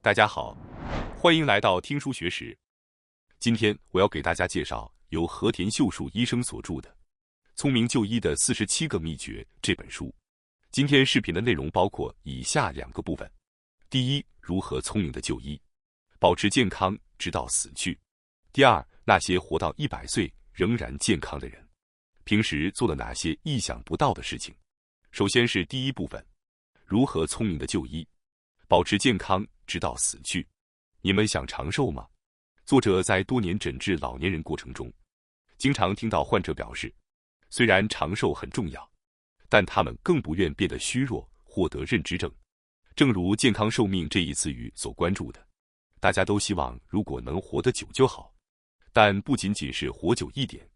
大家好，欢迎来到听书学史。今天我要给大家介绍由和田秀树医生所著的《聪明就医的47个秘诀》这本书。今天视频的内容包括以下2个部分：第一，如何聪明的就医，保持健康直到死去；第二，那些活到100岁仍然健康的人，平时做了哪些意想不到的事情。首先是第一部分，如何聪明的就医，保持健康直到死去。你们想长寿吗？作者在多年诊治老年人过程中，经常听到患者表示，虽然长寿很重要，但他们更不愿变得虚弱，获得认知症。正如健康寿命这一词语所关注的，大家都希望如果能活得久就好，但不仅仅是活久一点，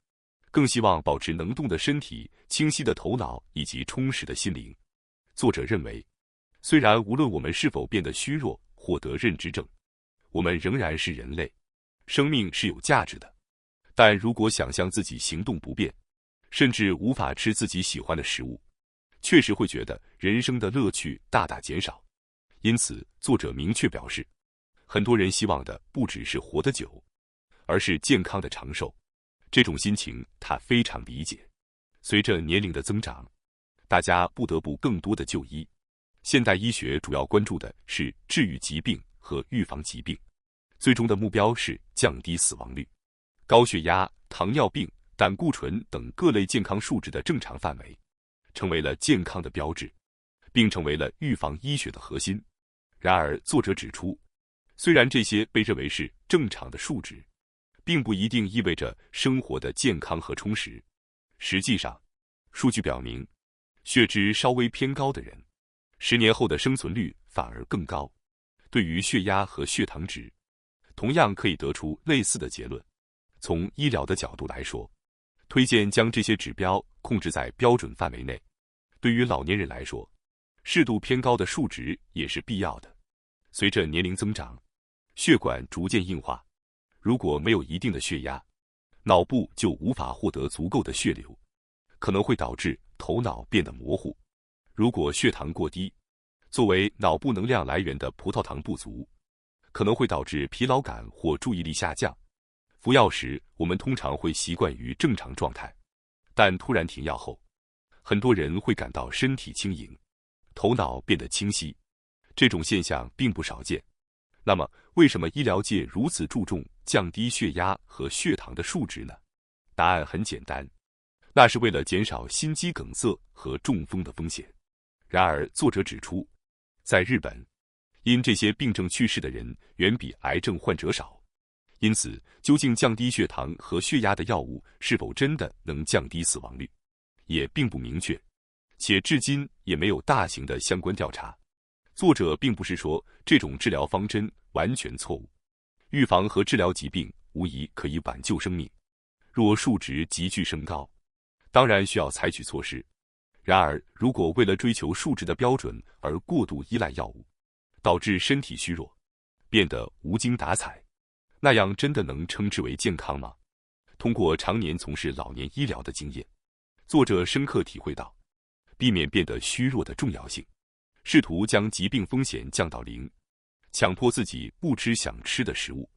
更希望保持能动的身体、清晰的头脑以及充实的心灵。作者认为，虽然无论我们是否变得虚弱，获得认知症，我们仍然是人类，生命是有价值的。但如果想象自己行动不便，甚至无法吃自己喜欢的食物，确实会觉得人生的乐趣大大减少。因此，作者明确表示，很多人希望的不只是活得久，而是健康的长寿。这种心情他非常理解。随着年龄的增长，大家不得不更多的就医。现代医学主要关注的是治愈疾病和预防疾病，最终的目标是降低死亡率。高血压、糖尿病、胆固醇等各类健康数值的正常范围，成为了健康的标志，并成为了预防医学的核心。然而，作者指出，虽然这些被认为是正常的数值，并不一定意味着生活的健康和充实。实际上，数据表明，血脂稍微偏高的人，10年后的生存率反而更高。对于血压和血糖值，同样可以得出类似的结论。从医疗的角度来说，推荐将这些指标控制在标准范围内。对于老年人来说，适度偏高的数值也是必要的。随着年龄增长，血管逐渐硬化，如果没有一定的血压，脑部就无法获得足够的血流，可能会导致头脑变得模糊。如果血糖过低，作为脑部能量来源的葡萄糖不足，可能会导致疲劳感或注意力下降。服药时，我们通常会习惯于正常状态，但突然停药后，很多人会感到身体轻盈，头脑变得清晰。这种现象并不少见。那么，为什么医疗界如此注重降低血压和血糖的数值呢？答案很简单，那是为了减少心肌梗塞和中风的风险。然而，作者指出，在日本，因这些病症去世的人远比癌症患者少。因此，究竟降低血糖和血压的药物是否真的能降低死亡率，也并不明确，且至今也没有大型的相关调查。作者并不是说这种治疗方针完全错误，预防和治疗疾病无疑可以挽救生命。若数值急剧升高，当然需要采取措施。然而，如果为了追求数值的标准而过度依赖药物，导致身体虚弱，变得无精打采，那样真的能称之为健康吗？通过常年从事老年医疗的经验，作者深刻体会到，避免变得虚弱的重要性。试图将疾病风险降到0，强迫自己不吃想吃的食物，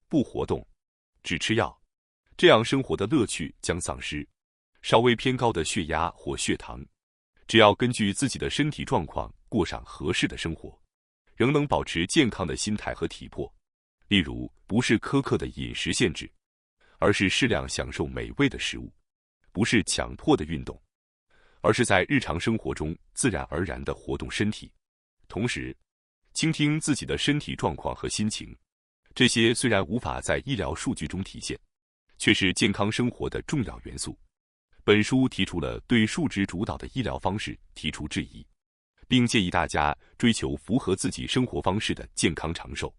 不活动，只吃药，这样生活的乐趣将丧失。稍微偏高的血压或血糖，只要根据自己的身体状况过上合适的生活，仍能保持健康的心态和体魄。例如，不是苛刻的饮食限制，而是适量享受美味的食物；不是强迫的运动，而是在日常生活中自然而然地活动身体。同时，倾听自己的身体状况和心情，这些虽然无法在医疗数据中体现，却是健康生活的重要元素。本书提出了对数值主导的医疗方式提出质疑，并建议大家追求符合自己生活方式的健康长寿，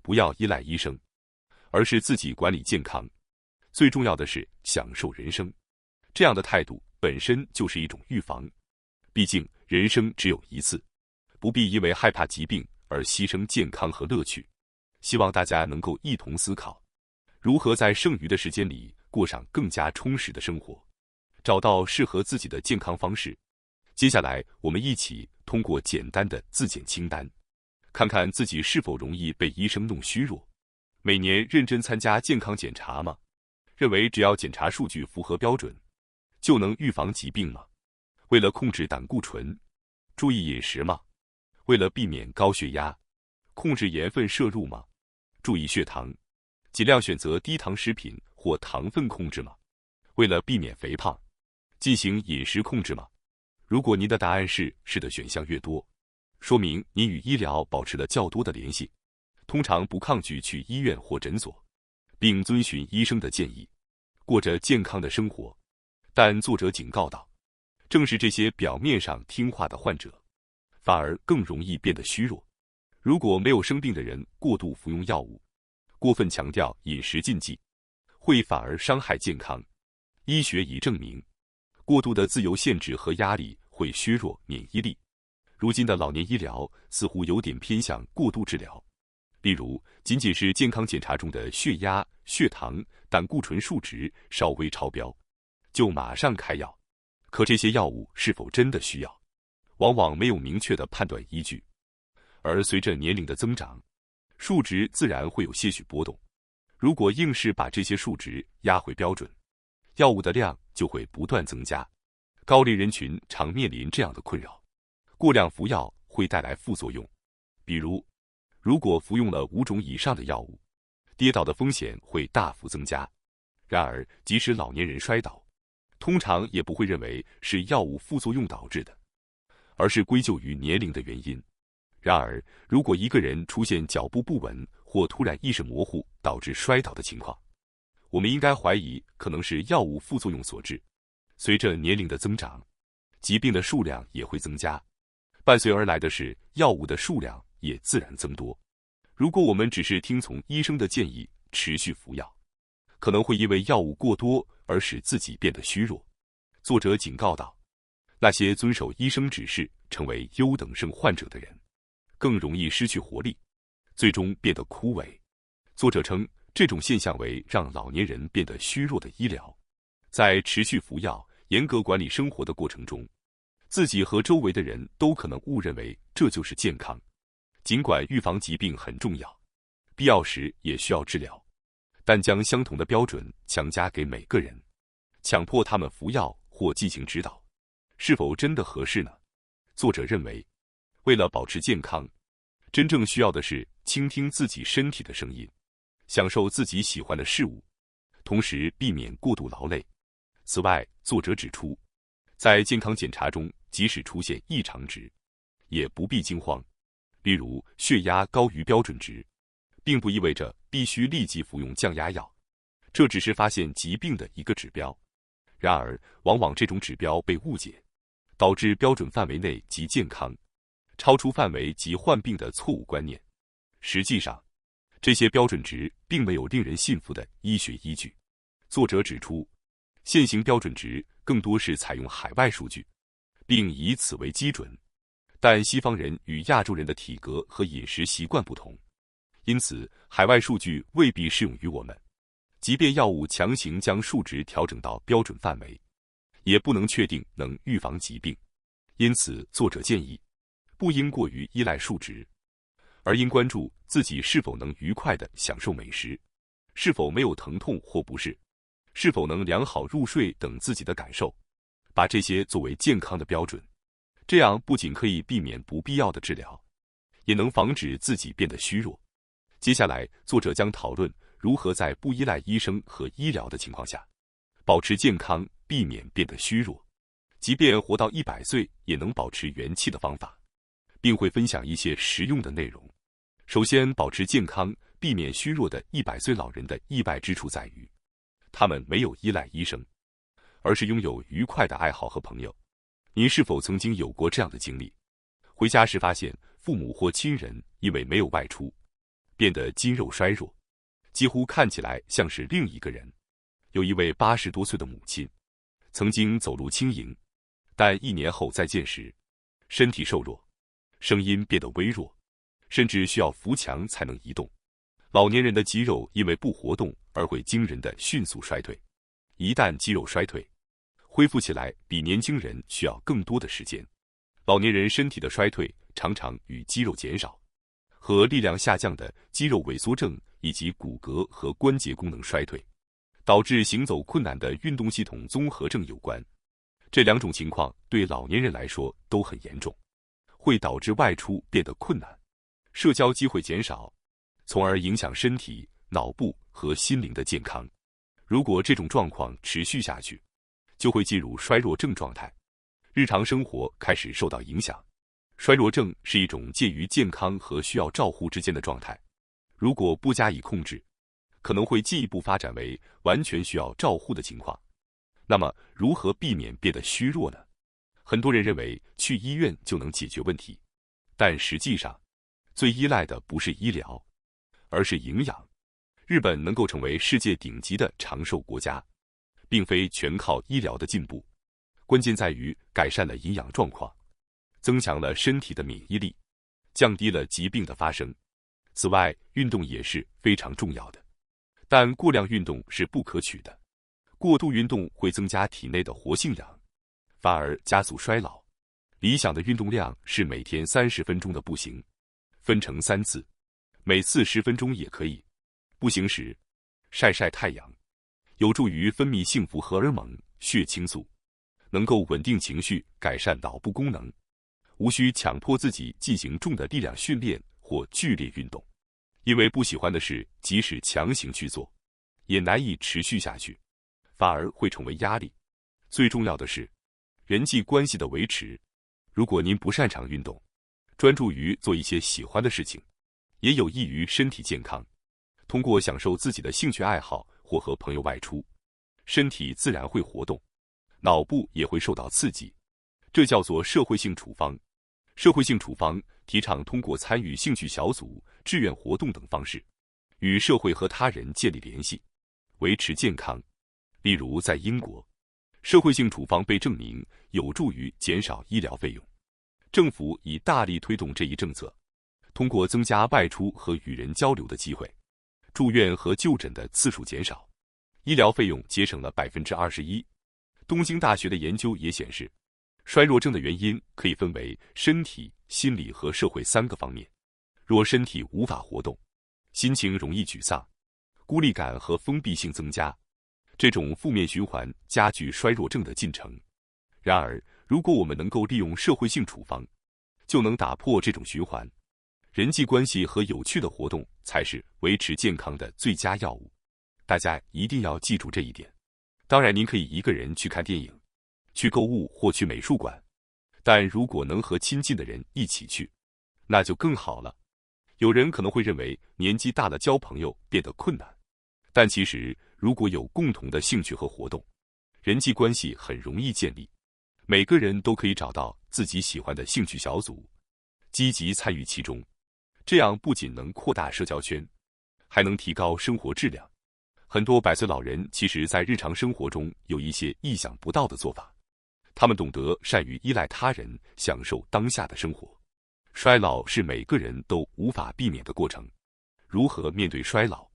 不要依赖医生，而是自己管理健康。最重要的是享受人生，这样的态度本身就是一种预防。毕竟人生只有一次，不必因为害怕疾病而牺牲健康和乐趣。希望大家能够一同思考，如何在剩余的时间里过上更加充实的生活，找到适合自己的健康方式。接下来，我们一起通过简单的自检清单，看看自己是否容易被医生弄虚弱。每年认真参加健康检查吗？认为只要检查数据符合标准，就能预防疾病吗？为了控制胆固醇，注意饮食吗？为了避免高血压，控制盐分摄入吗？注意血糖，尽量选择低糖食品或糖分控制吗？为了避免肥胖，进行饮食控制吗？如果您的答案是是的选项越多，说明您与医疗保持了较多的联系，通常不抗拒去医院或诊所，并遵循医生的建议，过着健康的生活。但作者警告道，正是这些表面上听话的患者，反而更容易变得虚弱。如果没有生病的人过度服用药物，过分强调饮食禁忌，会反而伤害健康。医学已证明，过度的自由限制和压力会削弱免疫力。如今的老年医疗似乎有点偏向过度治疗，例如仅仅是健康检查中的血压、血糖、胆固醇数值稍微超标，就马上开药。可这些药物是否真的需要，往往没有明确的判断依据。而随着年龄的增长，数值自然会有些许波动。如果硬是把这些数值压回标准，药物的量就会不断增加。高龄人群常面临这样的困扰，过量服药会带来副作用，比如，如果服用了5种以上的药物，跌倒的风险会大幅增加。然而，即使老年人摔倒，通常也不会认为是药物副作用导致的，而是归咎于年龄的原因。然而，如果一个人出现脚步不稳或突然意识模糊导致摔倒的情况，我们应该怀疑可能是药物副作用所致。随着年龄的增长，疾病的数量也会增加，伴随而来的是药物的数量也自然增多。如果我们只是听从医生的建议持续服药，可能会因为药物过多而使自己变得虚弱。作者警告道，那些遵守医生指示成为优等生患者的人，更容易失去活力，最终变得枯萎。作者称，这种现象为让老年人变得虚弱的医疗。在持续服药、严格管理生活的过程中，自己和周围的人都可能误认为这就是健康。尽管预防疾病很重要，必要时也需要治疗，但将相同的标准强加给每个人，强迫他们服药或进行指导，是否真的合适呢？作者认为，为了保持健康，真正需要的是倾听自己身体的声音，享受自己喜欢的事物，同时避免过度劳累。此外，作者指出，在健康检查中，即使出现异常值，也不必惊慌。例如，血压高于标准值，并不意味着必须立即服用降压药，这只是发现疾病的一个指标。然而，往往这种指标被误解，导致标准范围内即健康，超出范围即患病的错误观念。实际上，这些标准值并没有令人信服的医学依据。作者指出，现行标准值更多是采用海外数据，并以此为基准，但西方人与亚洲人的体格和饮食习惯不同，因此海外数据未必适用于我们。即便药物强行将数值调整到标准范围，也不能确定能预防疾病。因此，作者建议不应过于依赖数值，而应关注自己是否能愉快地享受美食，是否没有疼痛或不适，是否能良好入睡等自己的感受，把这些作为健康的标准。这样不仅可以避免不必要的治疗，也能防止自己变得虚弱。接下来，作者将讨论如何在不依赖医生和医疗的情况下，保持健康，避免变得虚弱，即便活到100岁也能保持元气的方法，并会分享一些实用的内容。首先，保持健康、避免虚弱的100岁老人的意外之处在于，他们没有依赖医生，而是拥有愉快的爱好和朋友。您是否曾经有过这样的经历？回家时发现父母或亲人因为没有外出，变得筋肉衰弱，几乎看起来像是另一个人。有一位80多岁的母亲，曾经走路轻盈，但1年后再见时，身体瘦弱，声音变得微弱，甚至需要扶墙才能移动。老年人的肌肉因为不活动而会惊人的迅速衰退，一旦肌肉衰退，恢复起来比年轻人需要更多的时间。老年人身体的衰退常常与肌肉减少、和力量下降的肌肉萎缩症以及骨骼和关节功能衰退，导致行走困难的运动系统综合症有关。这两种情况对老年人来说都很严重，会导致外出变得困难，社交机会减少，从而影响身体、脑部和心灵的健康。如果这种状况持续下去，就会进入衰弱症状态，日常生活开始受到影响。衰弱症是一种介于健康和需要照护之间的状态，如果不加以控制，可能会进一步发展为完全需要照护的情况。那么，如何避免变得虚弱呢？很多人认为去医院就能解决问题，但实际上，最依赖的不是医疗，而是营养。日本能够成为世界顶级的长寿国家，并非全靠医疗的进步，关键在于改善了营养状况，增强了身体的免疫力，降低了疾病的发生。此外，运动也是非常重要的，但过量运动是不可取的。过度运动会增加体内的活性氧，反而加速衰老。理想的运动量是每天30分钟的步行，分成3次，每次10分钟也可以。步行时，晒晒太阳，有助于分泌幸福荷尔蒙、血清素，能够稳定情绪，改善脑部功能。无需强迫自己进行重的力量训练或剧烈运动，因为不喜欢的事，即使强行去做，也难以持续下去，反而会成为压力。最重要的是，人际关系的维持。如果您不擅长运动，专注于做一些喜欢的事情，也有益于身体健康。通过享受自己的兴趣爱好或和朋友外出，身体自然会活动，脑部也会受到刺激，这叫做社会性处方。社会性处方提倡通过参与兴趣小组、志愿活动等方式，与社会和他人建立联系，维持健康。例如，在英国，社会性处方被证明有助于减少医疗费用，政府已大力推动这一政策，通过增加外出和与人交流的机会，住院和就诊的次数减少，医疗费用节省了21%。东京大学的研究也显示，衰弱症的原因可以分为身体、心理和社会3个方面。若身体无法活动，心情容易沮丧，孤立感和封闭性增加，这种负面循环加剧衰弱症的进程。然而，如果我们能够利用社会性处方，就能打破这种循环。人际关系和有趣的活动才是维持健康的最佳药物，大家一定要记住这一点。当然，您可以一个人去看电影、去购物或去美术馆，但如果能和亲近的人一起去，那就更好了。有人可能会认为年纪大了交朋友变得困难，但其实如果有共同的兴趣和活动，人际关系很容易建立。每个人都可以找到自己喜欢的兴趣小组，积极参与其中，这样不仅能扩大社交圈，还能提高生活质量。很多100岁老人其实在日常生活中有一些意想不到的做法，他们懂得善于依赖他人，享受当下的生活。衰老是每个人都无法避免的过程，如何面对衰老，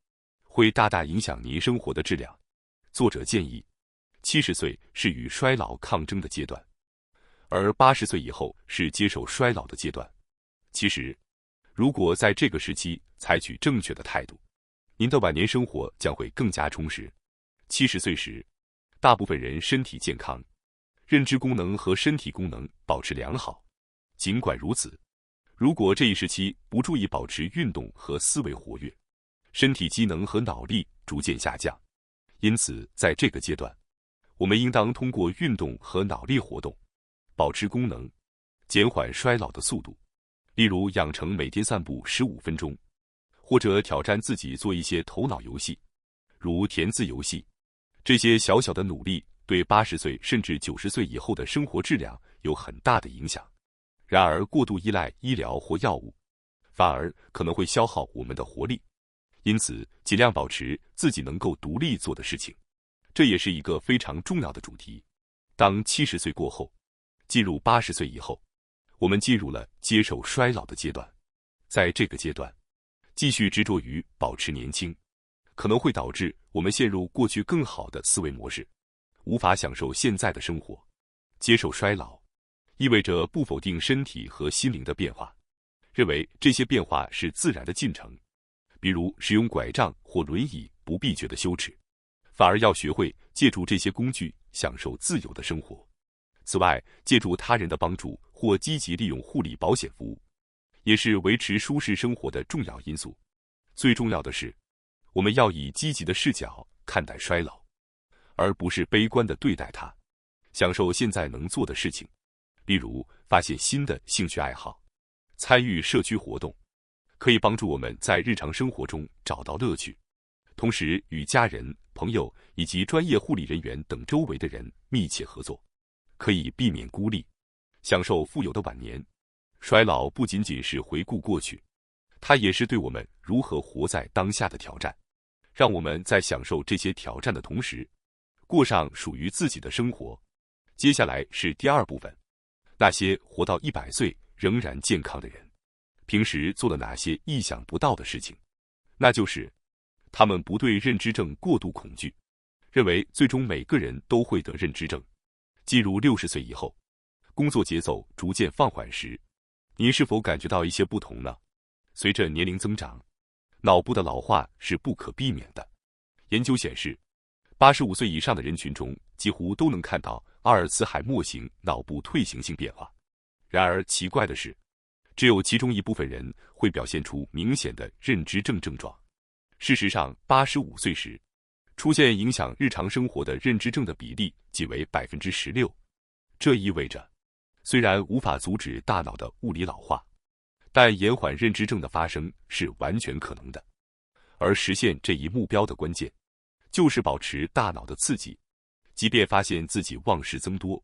会大大影响您生活的质量。作者建议，70岁是与衰老抗争的阶段，而80岁以后是接受衰老的阶段。其实，如果在这个时期采取正确的态度，您的晚年生活将会更加充实。70岁时，大部分人身体健康，认知功能和身体功能保持良好。尽管如此，如果这一时期不注意保持运动和思维活跃，身体机能和脑力逐渐下降。因此，在这个阶段，我们应当通过运动和脑力活动，保持功能，减缓衰老的速度。例如，养成每天散步15分钟，或者挑战自己做一些头脑游戏，如填字游戏。这些小小的努力对80岁甚至90岁以后的生活质量有很大的影响。然而，过度依赖医疗或药物，反而可能会消耗我们的活力。因此，尽量保持自己能够独立做的事情，这也是一个非常重要的主题。当70岁过后，进入80岁以后，我们进入了接受衰老的阶段。在这个阶段，继续执着于保持年轻，可能会导致我们陷入过去更好的思维模式，无法享受现在的生活。接受衰老，意味着不否定身体和心灵的变化，认为这些变化是自然的进程，比如使用拐杖或轮椅不必觉得羞耻，反而要学会借助这些工具享受自由的生活。此外，借助他人的帮助或积极利用护理保险服务，也是维持舒适生活的重要因素。最重要的是，我们要以积极的视角看待衰老，而不是悲观地对待它，享受现在能做的事情，例如发现新的兴趣爱好，参与社区活动，可以帮助我们在日常生活中找到乐趣，同时与家人、朋友以及专业护理人员等周围的人密切合作，可以避免孤立，享受富有的晚年。衰老不仅仅是回顾过去，它也是对我们如何活在当下的挑战。让我们在享受这些挑战的同时，过上属于自己的生活。接下来是第二部分，那些活到100岁仍然健康的人，平时做了哪些意想不到的事情？那就是他们不对认知症过度恐惧，认为最终每个人都会得认知症。进入60岁以后，工作节奏逐渐放缓时，您是否感觉到一些不同呢？随着年龄增长，脑部的老化是不可避免的。研究显示，85岁以上的人群中几乎都能看到阿尔茨海默型脑部退行性变化。然而奇怪的是，只有其中一部分人会表现出明显的认知症症状。事实上，85岁时出现影响日常生活的认知症的比例仅为16%。这意味着，虽然无法阻止大脑的物理老化，但延缓认知症的发生是完全可能的。而实现这一目标的关键，就是保持大脑的刺激，即便发现自己忘事增多，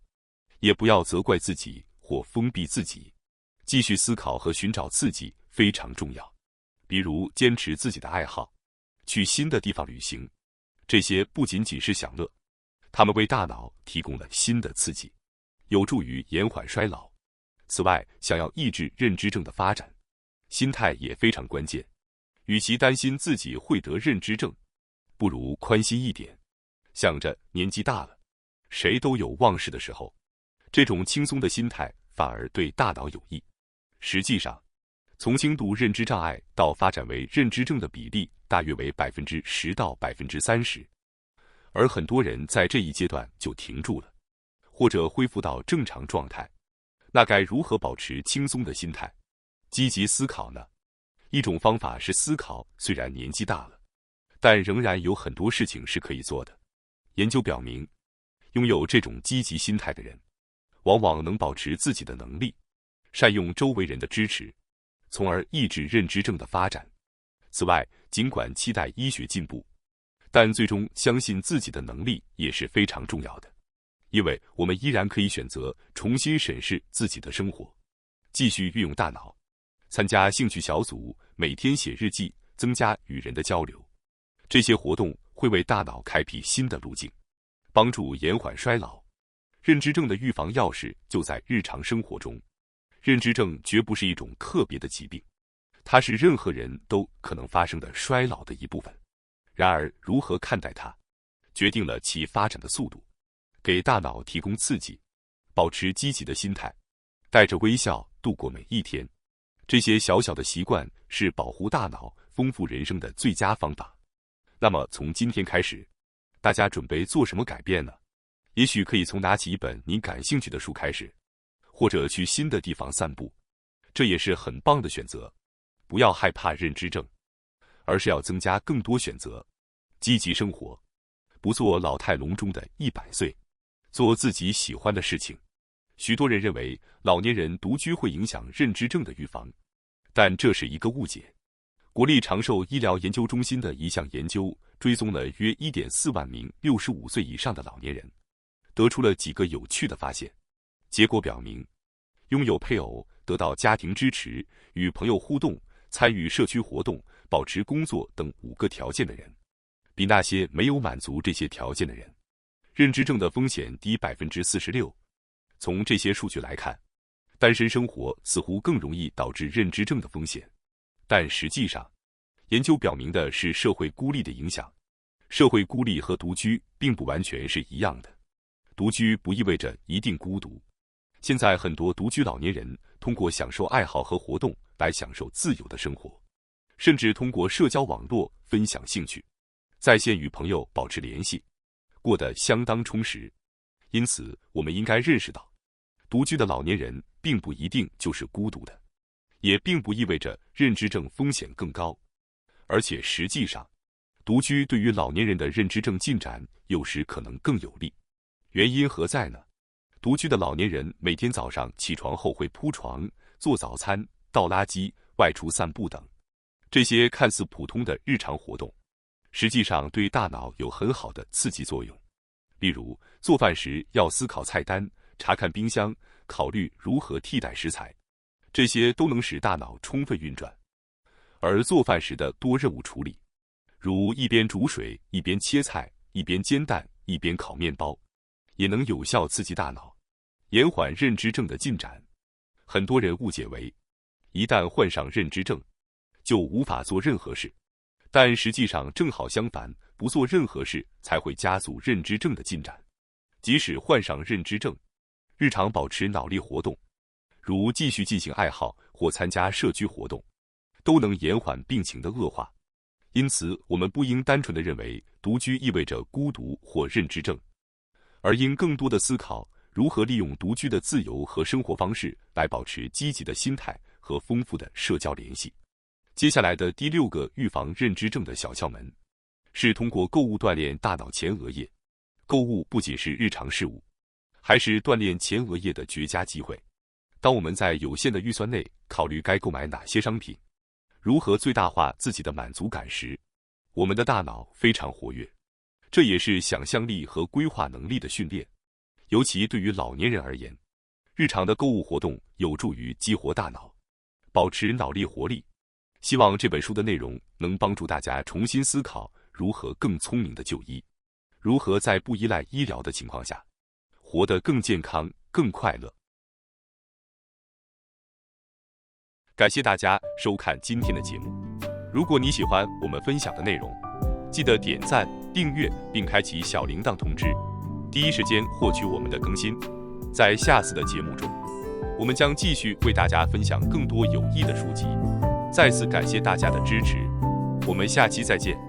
也不要责怪自己或封闭自己，继续思考和寻找刺激非常重要。比如坚持自己的爱好，去新的地方旅行，这些不仅仅是享乐，它们为大脑提供了新的刺激，有助于延缓衰老。此外，想要抑制认知症的发展，心态也非常关键。与其担心自己会得认知症，不如宽心一点，想着年纪大了，谁都有忘事的时候，这种轻松的心态反而对大脑有益。实际上，从轻度认知障碍到发展为认知症的比例大约为10%到30%，而很多人在这一阶段就停住了，或者恢复到正常状态。那该如何保持轻松的心态，积极思考呢？一种方法是思考，虽然年纪大了，但仍然有很多事情是可以做的。研究表明，拥有这种积极心态的人，往往能保持自己的能力，善用周围人的支持，从而抑制认知症的发展。此外，尽管期待医学进步，但最终相信自己的能力也是非常重要的，因为我们依然可以选择重新审视自己的生活，继续运用大脑，参加兴趣小组，每天写日记，增加与人的交流。这些活动会为大脑开辟新的路径，帮助延缓衰老。认知症的预防钥匙就在日常生活中。认知症绝不是一种特别的疾病，它是任何人都可能发生的衰老的一部分。然而，如何看待它，决定了其发展的速度。给大脑提供刺激，保持积极的心态，带着微笑度过每一天。这些小小的习惯是保护大脑、丰富人生的最佳方法。那么，从今天开始，大家准备做什么改变呢？也许可以从拿起一本你感兴趣的书开始，或者去新的地方散步，这也是很棒的选择。不要害怕认知症，而是要增加更多选择，积极生活，不做老态龙钟的100岁，做自己喜欢的事情。许多人认为老年人独居会影响认知症的预防，但这是一个误解。国立长寿医疗研究中心的一项研究追踪了约 1.4 万名65岁以上的老年人，得出了几个有趣的发现。结果表明，拥有配偶、得到家庭支持、与朋友互动、参与社区活动、保持工作等5个条件的人，比那些没有满足这些条件的人，认知症的风险低46%。从这些数据来看，单身生活似乎更容易导致认知症的风险。但实际上，研究表明的是社会孤立的影响。社会孤立和独居并不完全是一样的。独居不意味着一定孤独。现在很多独居老年人通过享受爱好和活动来享受自由的生活，甚至通过社交网络分享兴趣，在线与朋友保持联系，过得相当充实。因此，我们应该认识到，独居的老年人并不一定就是孤独的，也并不意味着认知症风险更高。而且实际上，独居对于老年人的认知症进展有时可能更有利。原因何在呢？独居的老年人每天早上起床后会铺床、做早餐、倒垃圾、外出散步等，这些看似普通的日常活动，实际上对大脑有很好的刺激作用。例如，做饭时要思考菜单、查看冰箱、考虑如何替代食材，这些都能使大脑充分运转。而做饭时的多任务处理，如一边煮水、一边切菜、一边煎蛋、一边烤面包，也能有效刺激大脑，延缓认知症的进展。很多人误解为，一旦患上认知症，就无法做任何事，但实际上正好相反，不做任何事才会加速认知症的进展。即使患上认知症，日常保持脑力活动，如继续进行爱好或参加社区活动，都能延缓病情的恶化。因此，我们不应单纯地认为独居意味着孤独或认知症，而应更多地思考如何利用独居的自由和生活方式来保持积极的心态和丰富的社交联系。接下来的第6个预防认知症的小窍门，是通过购物锻炼大脑前额叶。购物不仅是日常事务，还是锻炼前额叶的绝佳机会。当我们在有限的预算内考虑该购买哪些商品，如何最大化自己的满足感时，我们的大脑非常活跃，这也是想象力和规划能力的训练。尤其对于老年人而言，日常的购物活动有助于激活大脑，保持脑力活力。希望这本书的内容能帮助大家重新思考如何更聪明的就医，如何在不依赖医疗的情况下，活得更健康、更快乐。感谢大家收看今天的节目。如果你喜欢我们分享的内容，记得点赞、订阅并开启小铃铛通知，第一时间获取我们的更新。在下次的节目中，我们将继续为大家分享更多有益的书籍。再次感谢大家的支持，我们下期再见。